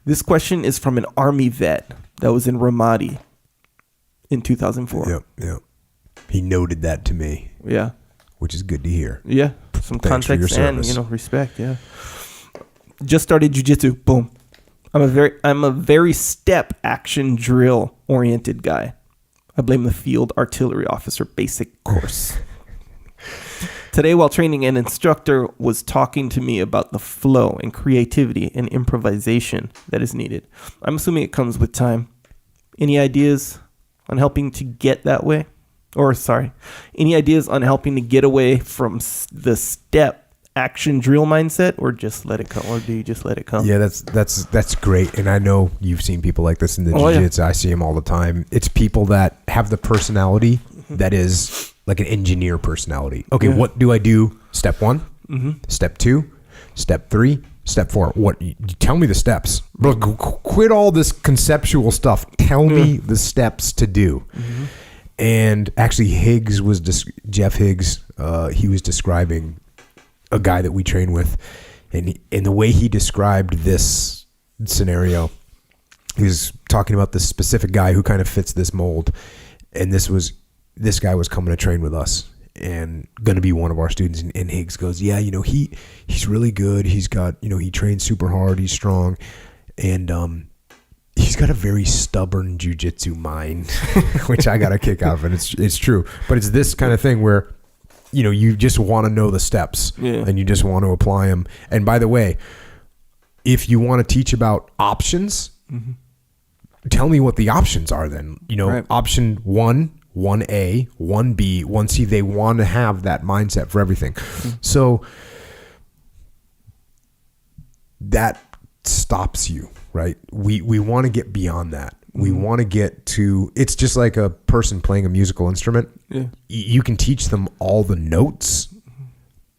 This question is from an Army vet that was in Ramadi in 2004. Yep. He noted that to me. Yeah. Which is good to hear. Yeah. Some Thanks context and, respect. Yeah. Just started jiu-jitsu. Boom. I'm a very step action drill oriented guy. I blame the field artillery officer basic course. Today, while training, an instructor was talking to me about the flow and creativity and improvisation that is needed. I'm assuming it comes with time. Any ideas on helping to get that way? Any ideas on helping to get away from the step action drill mindset, or just let it come? Or do you just let it come? Yeah, that's great. And I know you've seen people like this in the jiu-jitsu. Yeah. I see them all the time. It's people that have the personality that is like an engineer personality. Okay, what do I do? Step 1, step 2, step 3, step 4. What? You tell me the steps. Bro, quit all this conceptual stuff. Tell me the steps to do. And actually, Jeff Higgs, he was describing a guy that we train with, and the way he described this scenario, he was talking about this specific guy who kind of fits this mold, and this guy was coming to train with us and going to be one of our students. And Higgs goes, yeah, he's really good. He's got, he trains super hard. He's strong, and he's got a very stubborn jiu-jitsu mind, which I got a kick out of, and it's true. But it's this kind of thing where, you just want to know the steps and you just want to apply them. And by the way, if you want to teach about options, tell me what the options are then. Option 1, 1A, 1B, 1C, they want to have that mindset for everything. So that stops you, right? We want to get beyond that. We want to get to, it's just like a person playing a musical instrument. Yeah. You can teach them all the notes,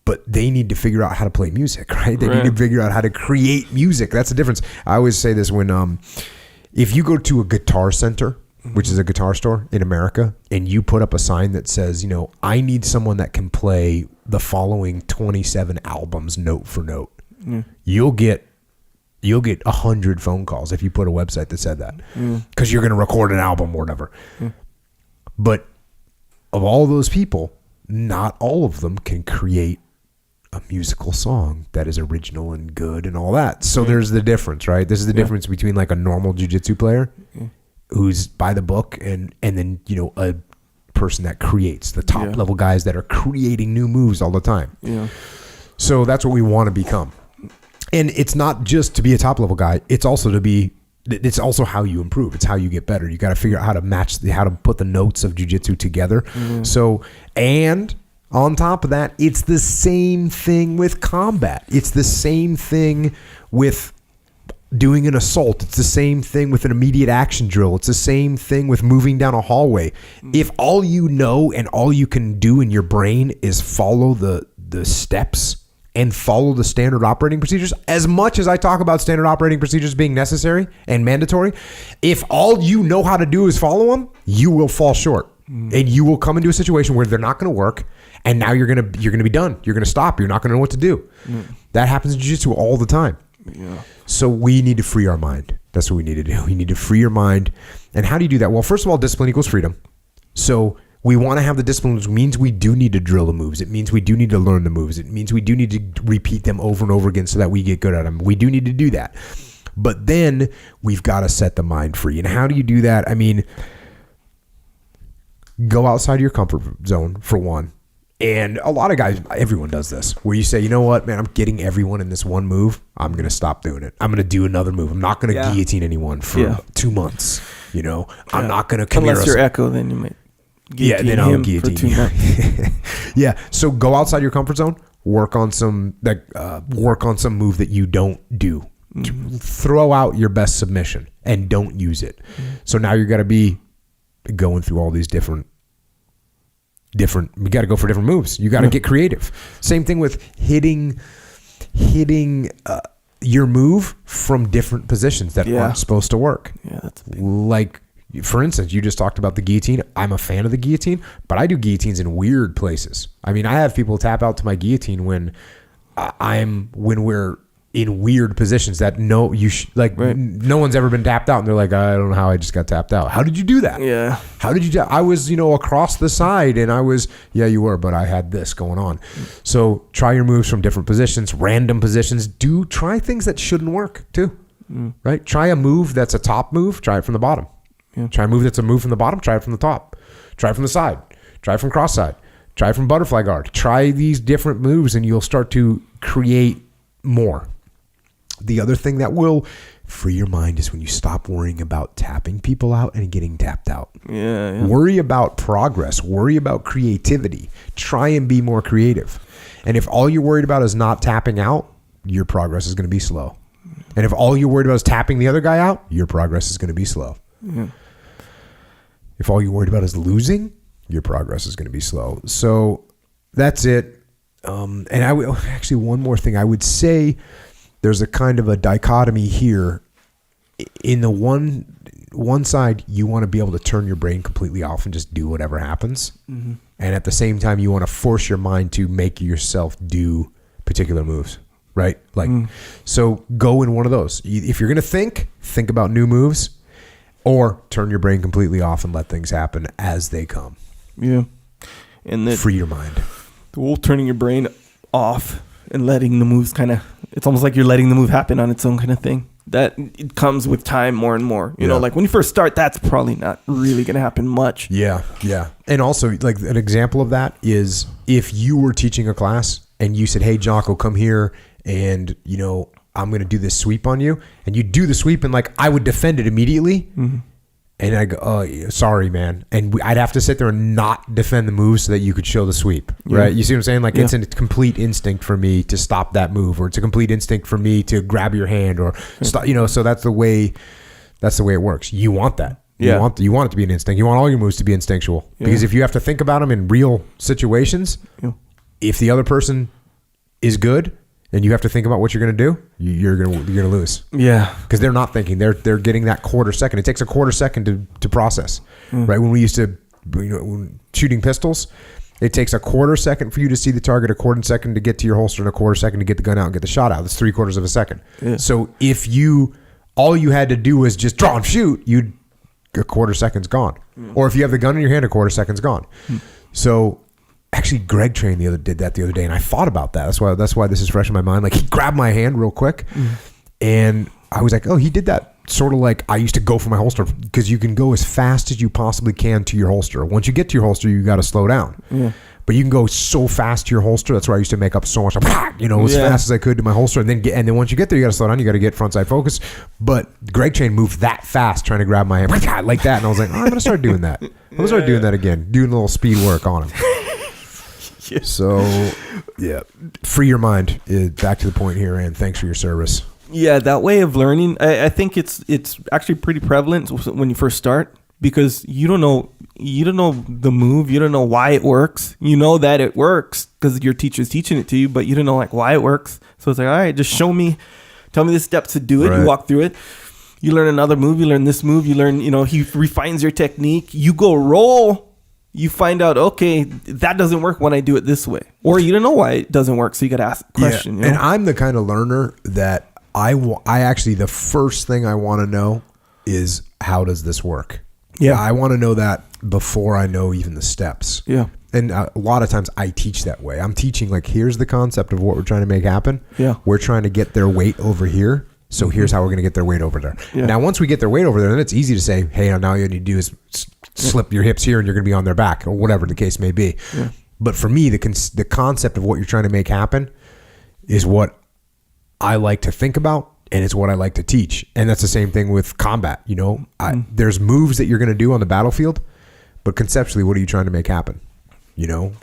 but they need to figure out how to play music, right? They need to figure out how to create music. That's the difference. I always say this when, if you go to a Guitar Center, which is a guitar store in America, and you put up a sign that says, I need someone that can play the following 27 albums note for note. You'll get 100 phone calls if you put a website that said that, because you're going to record an album or whatever. But of all those people, not all of them can create a musical song that is original and good and all that. So there's the difference, right? This is the difference between like a normal jiu-jitsu player who's by the book and then, a person that creates, the top level guys that are creating new moves all the time. So that's what we want to become. And it's not just to be a top level guy. It's also how you improve. It's how you get better. You got to figure out how to put the notes of jiu-jitsu together. So, and on top of that, it's the same thing with combat. It's the same thing with doing an assault. It's the same thing with an immediate action drill. It's the same thing with moving down a hallway. If all you know and all you can do in your brain is follow the steps and follow the standard operating procedures, as much as I talk about standard operating procedures being necessary and mandatory, if all you know how to do is follow them, you will fall short. And you will come into a situation where they're not going to work, and now you're going to be done. You're going to stop. You're not going to know what to do. That happens in jiu-jitsu all the time. So we need to free our mind. That's what we need to do. We need to free your mind. And how do you do that? Well, first of all, discipline equals freedom. So we want to have the discipline, which means we do need to drill the moves. It means we do need to learn the moves. It means we do need to repeat them over and over again so that we get good at them. We do need to do that. But then we've got to set the mind free. And how do you do that? I mean, go outside your comfort zone, for one. And a lot of guys, everyone does this, where you say, you know what, man, I'm getting everyone in this one move. I'm going to stop doing it. I'm going to do another move. I'm not going to guillotine anyone for 2 months. I'm not going to... Unless you're Echo, then you might... Then I'll guillotine you. So go outside your comfort zone. Work on some move that you don't do. Throw out your best submission and don't use it. So now you're got to be going through all these different. You got to go for different moves. You got to get creative. Same thing with hitting your move from different positions that aren't supposed to work. That's like. For instance, you just talked about the guillotine. I'm a fan of the guillotine, but I do guillotines in weird places. I mean, I have people tap out to my guillotine when we're in weird positions that no one's ever been tapped out, and they're like, I don't know how I just got tapped out. How did you do that? Yeah. How did you I was, across the side, and I was, yeah, you were, but I had this going on. So try your moves from different positions, random positions. Try things that shouldn't work too. Right? Try a move that's a top move, try it from the bottom. Yeah. Try a move that's a move from the bottom, try it from the top. Try it from the side. Try it from cross side. Try it from butterfly guard. Try these different moves, and you'll start to create more. The other thing that will free your mind is when you stop worrying about tapping people out and getting tapped out. Yeah. Worry about progress. Worry about creativity. Try and be more creative. And if all you're worried about is not tapping out, your progress is going to be slow. And if all you're worried about is tapping the other guy out, your progress is going to be slow. Yeah. If all you're worried about is losing, your progress is going to be slow. So that's it. And I would actually, one more thing. I would say there's a kind of a dichotomy here. In the one side, you want to be able to turn your brain completely off and just do whatever happens. Mm-hmm. And at the same time, you want to force your mind to make yourself do particular moves, right? So go in one of those. If you're going to think about new moves, or turn your brain completely off and let things happen as they come. Yeah. And then free your mind. The whole turning your brain off and letting the moves it's almost like you're letting the move happen on its own kind of thing. That it comes with time more and more. You know, like when you first start, that's probably not really going to happen much. Yeah. And also, like, an example of that is if you were teaching a class and you said, hey, Jocko, come here and, I'm going to do this sweep on you. And you do the sweep, and I would defend it immediately. Mm-hmm. And I go, oh, sorry, man. And I'd have to sit there and not defend the move so that you could show the sweep, right? You see what I'm saying? It's a complete instinct for me to stop that move, or it's a complete instinct for me to grab your hand or stop, so that's the way it works. You want that. You want it to be an instinct. You want all your moves to be instinctual, because if you have to think about them in real situations, if the other person is good, and you have to think about what you're going to do, you're going to lose. Yeah. Because they're not thinking. They're getting that quarter second. It takes a quarter second to process. Right? When we used to, when shooting pistols, it takes a quarter second for you to see the target, a quarter second to get to your holster, and a quarter second to get the gun out and get the shot out. That's 3/4 of a second. Yeah. So if all you had to do was just draw and shoot, a quarter second's gone. Or if you have the gun in your hand, a quarter second's gone. So actually, Greg Train did that the other day, and I thought about that. That's why this is fresh in my mind. He grabbed my hand real quick, and I was like, oh, he did that sort of like I used to go for my holster, because you can go as fast as you possibly can to your holster. Once you get to your holster, you got to slow down. Yeah. But you can go so fast to your holster. That's where I used to make up so much, as fast as I could to my holster, and then once you get there, you got to slow down. You got to get front side focus. But Greg Train moved that fast trying to grab my hand like that, and I was like, I'm gonna start doing that. I'm gonna start doing that again, doing a little speed work on him. So, free your mind. Back to the point here, and thanks for your service. Yeah, that way of learning, I think it's actually pretty prevalent when you first start, because you don't know the move, you don't know why it works. You know that it works because your teacher's teaching it to you, but you don't know why it works. So it's all right, just tell me the steps to do it. Right. You walk through it. You learn another move. You learn this move. You learn. He refines your technique. You go roll. You find out, okay, that doesn't work when I do it this way. Or you don't know why it doesn't work, so you got to ask a question. Yeah. And I'm the kind of learner that I actually, the first thing I want to know is, how does this work? Yeah. I want to know that before I know even the steps. Yeah. And a lot of times I teach that way. I'm teaching, here's the concept of what we're trying to make happen. Yeah. We're trying to get their weight over here. So here's how we're going to get their weight over there. Yeah. Now, once we get their weight over there, then it's easy to say, hey, now all you need to do is slip your hips here and you're going to be on their back, or whatever the case may be. Yeah. But for me, the concept of what you're trying to make happen is what I like to think about, and it's what I like to teach. And that's the same thing with combat. There's moves that you're going to do on the battlefield, but conceptually, what are you trying to make happen?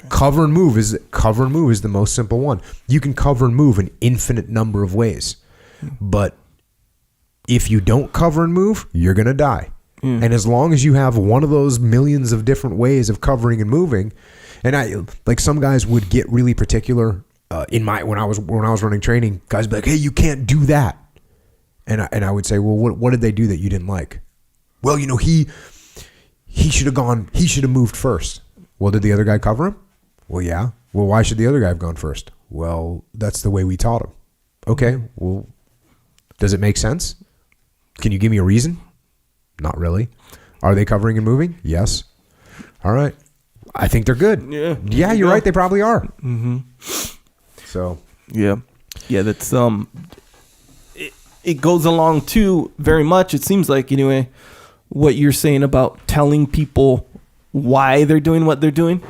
Cover and move is the most simple one. You can cover and move an infinite number of ways, but if you don't cover and move, you're going to die. And as long as you have one of those millions of different ways of covering and moving, and some guys would get really particular when I was running training, guys would be like, hey, you can't do that. And I would say, well, what did they do that you didn't like? Well, he should have moved first. Well, did the other guy cover him? Well, yeah. Well, why should the other guy have gone first? Well, that's the way we taught him. Okay, well, does it make sense? Can you give me a reason? Not really. Are they covering and moving? Yes. All right. I think they're good. Yeah, you're right. They probably are. So. Yeah. That's it goes along too very much. It seems like anyway, what you're saying about telling people why they're doing what they're doing.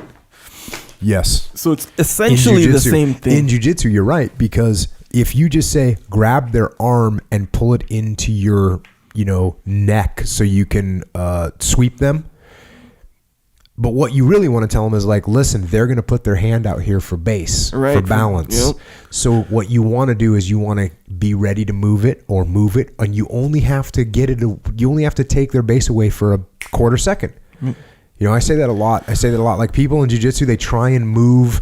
Yes. So it's essentially the same thing. In jiu-jitsu, you're right, because if you just say grab their arm and pull it into your, neck so you can sweep them. But what you really want to tell them is like, listen, they're going to put their hand out here for base, for balance. Yep. So what you want to do is you want to be ready to move it, and you only have to you only have to take their base away for a quarter second. I say that a lot. Like people in jiu-jitsu, they try and move,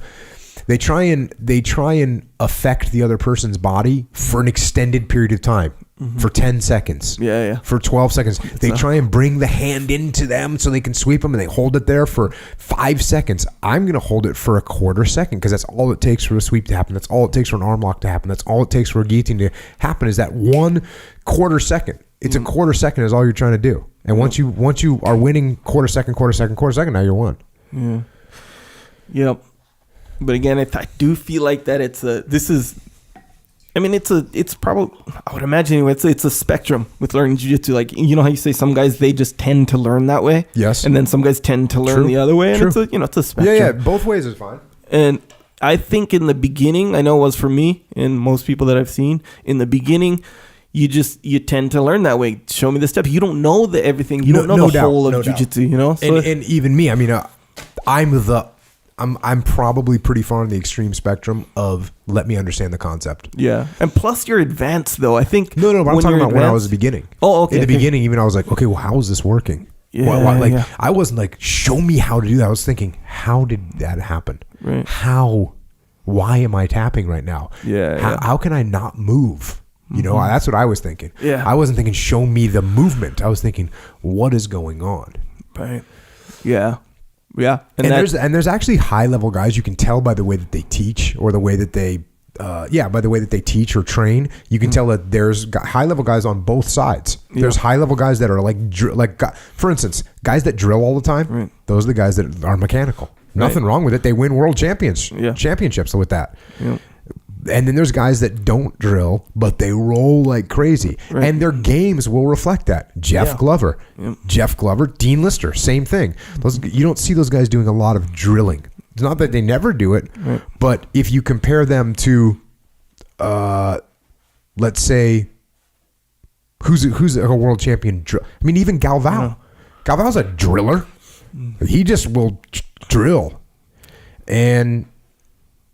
they try and affect the other person's body for an extended period of time. For 10 seconds. For 12 seconds. They try and bring the hand into them so they can sweep them, and they hold it there for 5 seconds. I'm going to hold it for a quarter second because that's all it takes for a sweep to happen. That's all it takes for an arm lock to happen. That's all it takes for a guillotine to happen is that 1 quarter second. It's a quarter second is all you're trying to do. And once you are winning quarter second, now you're won. Yeah. Yep. But again, I do feel like that it's probably, I would imagine it's a spectrum with learning jiu-jitsu. Like, you know how you say some guys, they just tend to learn that way? Yes. And then some guys tend to learn the other way. And it's a spectrum. Yeah, both ways is fine. And I think in the beginning, I know it was for me and most people that I've seen, in the beginning, you tend to learn that way. Show me the steps. You don't know everything. You don't know the whole of jiu-jitsu, So and even me, I'm probably pretty far on the extreme spectrum of let me understand the concept. Yeah. And plus you're advanced though. I think. No, but I'm talking about when I was beginning. Oh, okay. In the beginning, even I was like, okay, well, how is this working? Yeah. I wasn't like, show me how to do that. I was thinking, how did that happen? Right. Why am I tapping right now? How can I not move? That's what I was thinking. Yeah. I wasn't thinking, show me the movement. I was thinking, what is going on? Right. Yeah. Yeah. And there's actually high level guys you can tell by the way that they teach or the way that they by the way that they teach or train. You can tell that there's high level guys on both sides. There's high level guys that are like for instance, guys that drill all the time. Right. Those are the guys that are mechanical. Nothing wrong with it. They win world championships with that. Yeah. And then there's guys that don't drill, but they roll like crazy. Right. And their games will reflect that. Jeff Glover, Dean Lister, same thing. You don't see those guys doing a lot of drilling. It's not that they never do it, but if you compare them to, let's say, who's a world champion? Even Galvao. Yeah. Galvao's a driller. He just will drill. And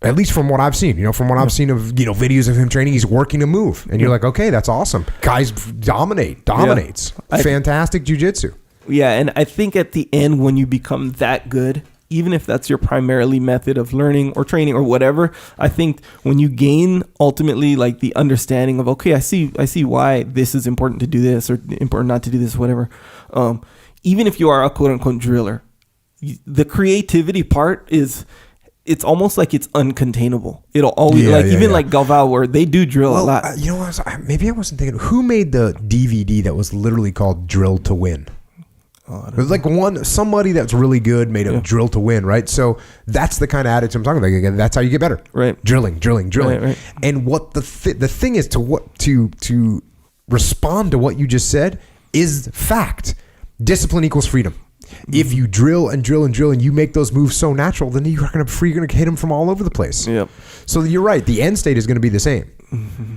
at least from what I've seen, I've seen of, videos of him training, he's working a move. And you're like, okay, that's awesome. Guys dominates. Fantastic jiu-jitsu. Yeah, and I think at the end when you become that good, even if that's your primarily method of learning or training or whatever, I think when you gain ultimately like the understanding of, okay, I see why this is important to do this or important not to do this, whatever. Even if you are a quote unquote driller, the creativity part is, it's almost like it's uncontainable. It'll always like Galvao where they do drill a lot. Maybe I wasn't thinking, who made the DVD that was literally called Drill to Win? It was like somebody that's really good made a drill to win, right? So that's the kind of attitude I'm talking about. Again, that's how you get better. Right. Drilling. Right. And what the thing is to respond to what you just said is fact. Discipline equals freedom. If you drill and you make those moves so natural, then you're going to hit them from all over the place. Yep. So you're right. The end state is going to be the same. Mm-hmm.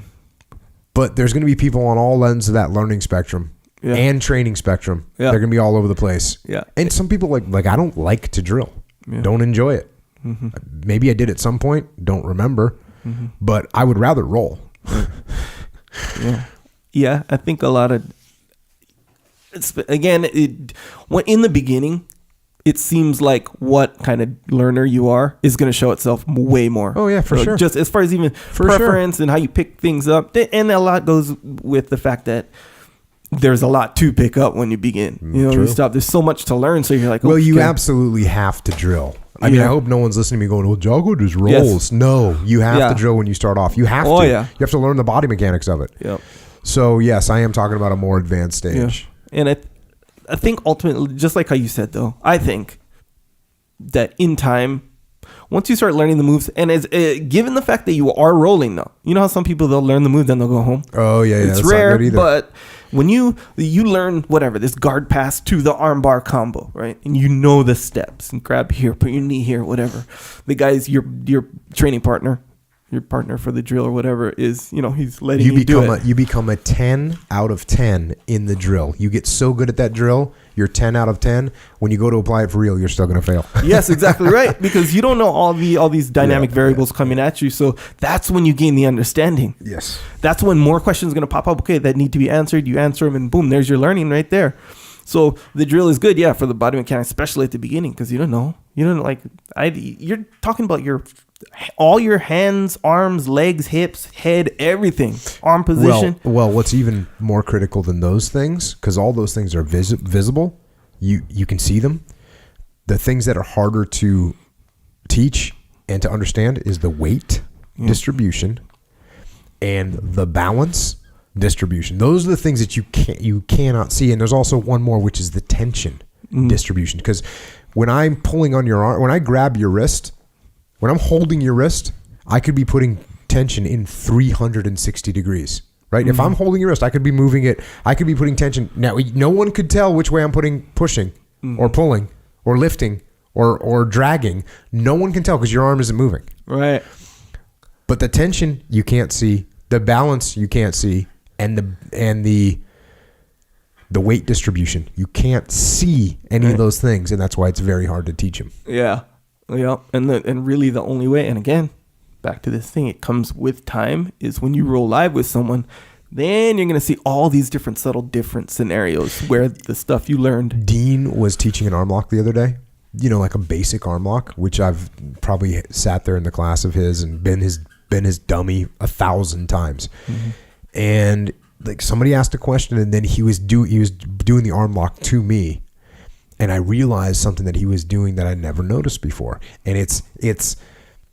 But there's going to be people on all ends of that learning spectrum and training spectrum. Yeah. They're going to be all over the place. Yeah. And some people like I don't like to drill. Yeah. Don't enjoy it. Mm-hmm. Maybe I did at some point. Don't remember. Mm-hmm. But I would rather roll. Yeah. I think a lot of... when in the beginning, it seems like what kind of learner you are is going to show itself way more. Oh yeah, for sure. Just as far as even preference and how you pick things up, and a lot goes with the fact that there's a lot to pick up when you begin. You know, True. you stop. There's so much to learn. So you're like, well, you okay. absolutely have to drill. I mean, I hope no one's listening to me going, well, Jocko just rolls. Yes. No, you have to drill when you start off. You have to. Yeah. You have to learn the body mechanics of it. Yep. So, yes, I am talking about a more advanced stage. Yeah. And I think ultimately, just like how you said, though, I think that in time, once you start learning the moves, and as given the fact that you are rolling now, you know how some people, they'll learn the move, then they'll go home. Oh, yeah. It's rare, but when you learn whatever, this guard pass to the armbar combo, right? And you know the steps, and grab here, put your knee here, whatever. The guy's your training partner, your partner for the drill or whatever is, you know, he's letting you do it. You become a 10 out of 10 in the drill. You get so good at that drill, you're 10 out of 10. When you go to apply it for real, you're still going to fail. Yes, exactly right. Because you don't know all these dynamic variables coming at you. So that's when you gain the understanding. Yes. That's when more questions are going to pop up. Okay, that need to be answered. You answer them, and boom, there's your learning right there. So the drill is good, for the body mechanics, especially at the beginning, because you don't know. You're talking about all your hands, arms, legs, hips, head, everything, arm position. Well, what's even more critical than those things, because all those things are visible, you can see them. The things that are harder to teach and to understand is the weight distribution and the balance distribution. Those are the things that you cannot see. And there's also one more, which is the tension distribution. Because when I'm pulling on your arm, when I grab your wrist, when I'm holding your wrist, I could be putting tension in 360 degrees, right? If I'm holding your wrist, I could be moving it. I could be putting tension. Now, no one could tell which way I'm pushing or pulling or lifting or dragging. No one can tell because your arm isn't moving. Right. But the tension you can't see, the balance you can't see, and the weight distribution, you can't see any of those things, and that's why it's very hard to teach them. Yeah. And really the only way, and again, back to this thing, it comes with time, is when you roll live with someone, then you're going to see all these different scenarios where the stuff you learned. Dean was teaching an arm lock the other day, like a basic arm lock, which I've probably sat there in the class of his and been his dummy 1,000 times. Mm-hmm. And like somebody asked a question, and then he was doing the arm lock to me. And I realized something that he was doing that I never noticed before. And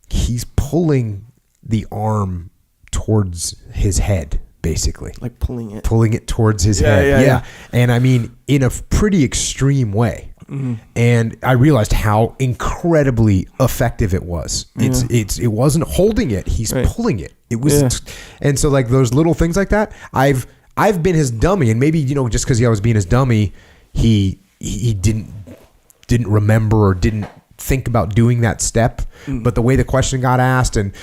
he's pulling the arm towards his head, basically. Like pulling it towards his head. Yeah. And I mean, in a pretty extreme way. Mm-hmm. And I realized how incredibly effective it was. It wasn't holding it. He's pulling it. It was, and so like those little things like that, I've been his dummy, and maybe, just because I was being his dummy, he didn't remember or didn't think about doing that step. But the way the question got asked, and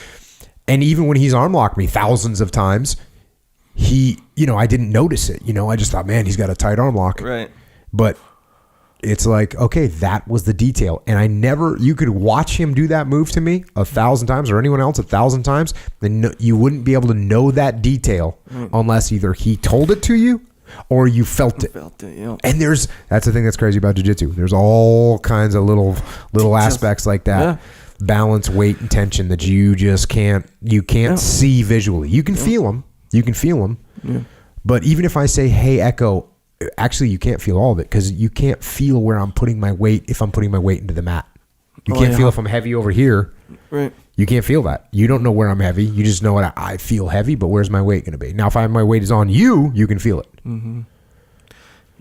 even when he's arm locked me thousands of times, I didn't notice it. I just thought, man, he's got a tight arm lock. Right. But it's like, okay, that was the detail. And you could watch him do that move to me 1,000 times, or anyone else 1,000 times, then you wouldn't be able to know that detail unless either he told it to you or you felt it. And that's the thing that's crazy about jiu-jitsu. There's all kinds of little aspects like that. Yeah. Balance, weight, and tension that you just can't see visually. You can feel them. Yeah. But even if I say, hey, Echo, actually you can't feel all of it, because you can't feel where I'm putting my weight if I'm putting my weight into the mat. You can't feel if I'm heavy over here. Right. You can't feel that. You don't know where I'm heavy. You just know what I feel heavy, but where's my weight going to be? Now, if my weight is on you, you can feel it. Mm-hmm.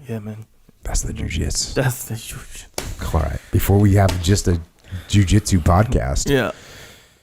Yeah, man. That's the jiu-jitsu. That's the jiu-jitsu. All right. Before we have just a jiu-jitsu podcast. Yeah.